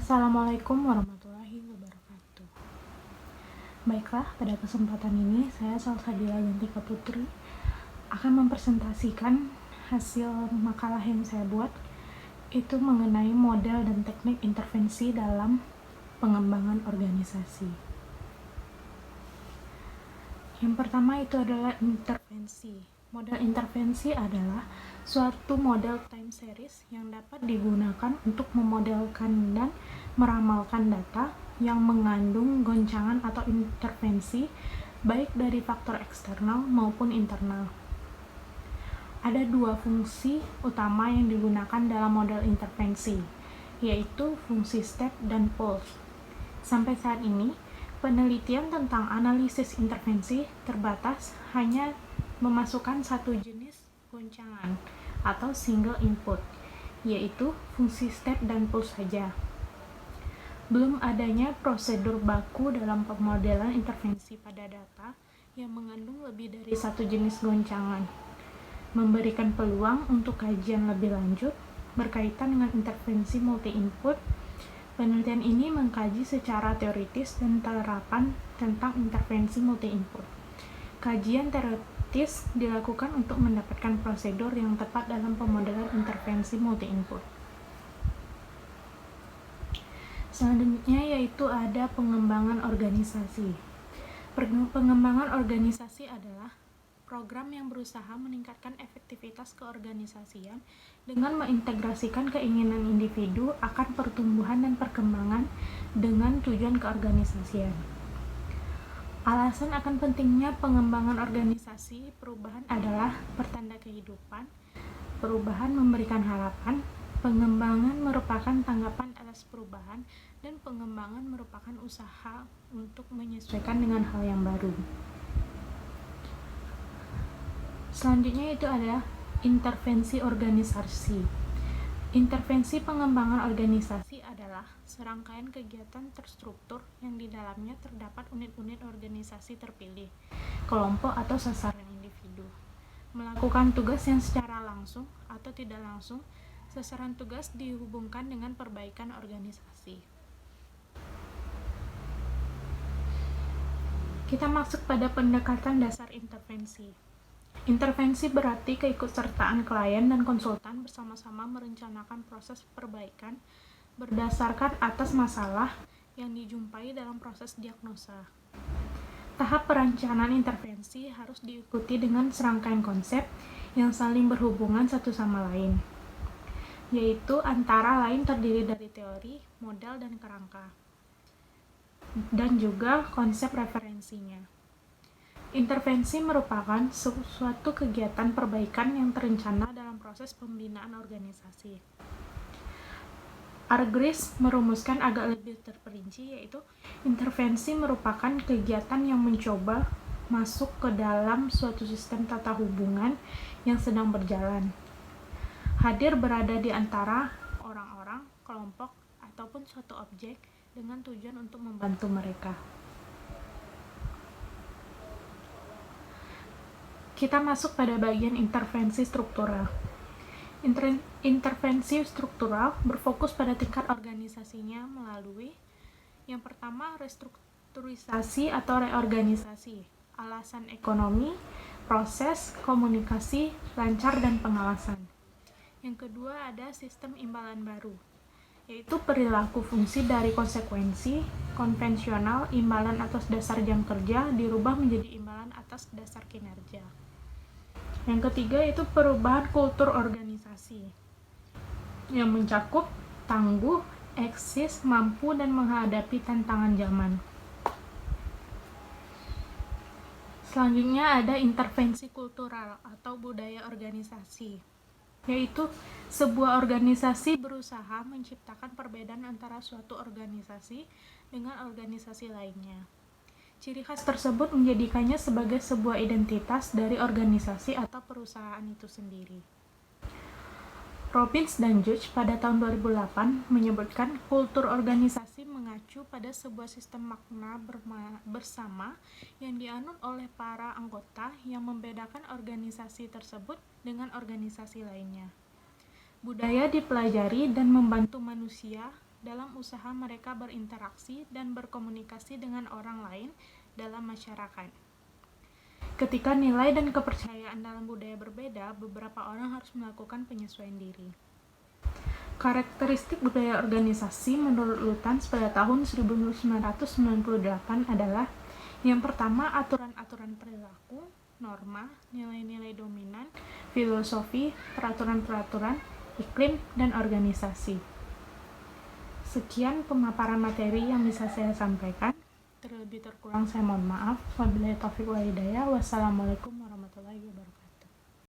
Assalamualaikum warahmatullahi wabarakatuh. Baiklah, pada kesempatan ini saya Salsabila Yantika Putri akan mempresentasikan hasil makalah yang saya buat, itu mengenai model dan teknik intervensi dalam pengembangan organisasi. Yang pertama itu adalah intervensi. Model intervensi adalah suatu model time series yang dapat digunakan untuk memodelkan dan meramalkan data yang mengandung goncangan atau intervensi baik dari faktor eksternal maupun internal. Ada dua fungsi utama yang digunakan dalam model intervensi, yaitu fungsi step dan pulse. Sampai saat ini, penelitian tentang analisis intervensi terbatas hanya memasukkan satu jenis goncangan atau single input, yaitu fungsi step dan pulse saja. Belum adanya prosedur baku dalam pemodelan intervensi pada data yang mengandung lebih dari satu jenis goncangan, memberikan peluang untuk kajian lebih lanjut berkaitan dengan intervensi multi-input. Penelitian ini mengkaji secara teoritis dan terapan tentang intervensi multi-input. Kajian teoritis dilakukan untuk mendapatkan prosedur yang tepat dalam pemodelan intervensi multi-input. Selanjutnya yaitu ada pengembangan organisasi. Pengembangan organisasi adalah program yang berusaha meningkatkan efektivitas keorganisasian dengan mengintegrasikan keinginan individu akan pertumbuhan dan perkembangan dengan tujuan keorganisasian. Alasan akan pentingnya pengembangan organisasi perubahan adalah pertanda kehidupan, perubahan memberikan harapan, pengembangan merupakan tanggapan atas perubahan, dan pengembangan merupakan usaha untuk menyesuaikan dengan hal yang baru. Selanjutnya itu adalah intervensi organisasi. Intervensi pengembangan organisasi adalah serangkaian kegiatan terstruktur yang di dalamnya terdapat unit-unit organisasi terpilih, kelompok atau sasaran individu, melakukan tugas yang secara langsung atau tidak langsung. Sasaran tugas dihubungkan dengan perbaikan organisasi. Kita masuk pada pendekatan dasar intervensi. Intervensi berarti keikutsertaan klien dan konsultan bersama-sama merencanakan proses perbaikan berdasarkan atas masalah yang dijumpai dalam proses diagnosa. Tahap perencanaan intervensi harus diikuti dengan serangkaian konsep yang saling berhubungan satu sama lain, yaitu antara lain terdiri dari teori, model, dan kerangka, dan juga konsep referensinya. Intervensi merupakan suatu kegiatan perbaikan yang terencana dalam proses pembinaan organisasi. Argris merumuskan agak lebih terperinci, yaitu intervensi merupakan kegiatan yang mencoba masuk ke dalam suatu sistem tata hubungan yang sedang berjalan, hadir berada di antara orang-orang, kelompok, ataupun suatu objek dengan tujuan untuk membantu mereka. Kita masuk pada bagian intervensi struktural. Intervensi struktural berfokus pada tingkat organisasinya melalui yang pertama restrukturisasi atau reorganisasi, alasan ekonomi, proses, komunikasi, lancar, dan pengawasan. Yang kedua ada sistem imbalan baru, yaitu perilaku fungsi dari konsekuensi konvensional imbalan atas dasar jam kerja dirubah menjadi imbalan atas dasar kinerja. Yang ketiga itu perubahan kultur organisasi yang mencakup tangguh, eksis, mampu, dan menghadapi tantangan zaman. Selanjutnya ada intervensi kultural atau budaya organisasi, yaitu sebuah organisasi berusaha menciptakan perbedaan antara suatu organisasi dengan organisasi lainnya. Ciri khas tersebut menjadikannya sebagai sebuah identitas dari organisasi atau perusahaan itu sendiri. Robbins dan Judge pada tahun 2008 menyebutkan kultur organisasi mengacu pada sebuah sistem makna bersama yang dianut oleh para anggota yang membedakan organisasi tersebut dengan organisasi lainnya. Budaya dipelajari dan membantu manusia dalam usaha mereka berinteraksi dan berkomunikasi dengan orang lain dalam masyarakat. Ketika nilai dan kepercayaan dalam budaya berbeda, beberapa orang harus melakukan penyesuaian diri. Karakteristik budaya organisasi menurut Lutyens pada tahun 1998 adalah: yang pertama, aturan-aturan perilaku, norma, nilai-nilai dominan, filosofi, peraturan-peraturan, iklim, dan organisasi. Sekian pemaparan materi yang bisa saya sampaikan. Terlebih terkurang saya mohon maaf. Wabillahi taufiq wal hidayah. Wassalamualaikum warahmatullahi wabarakatuh.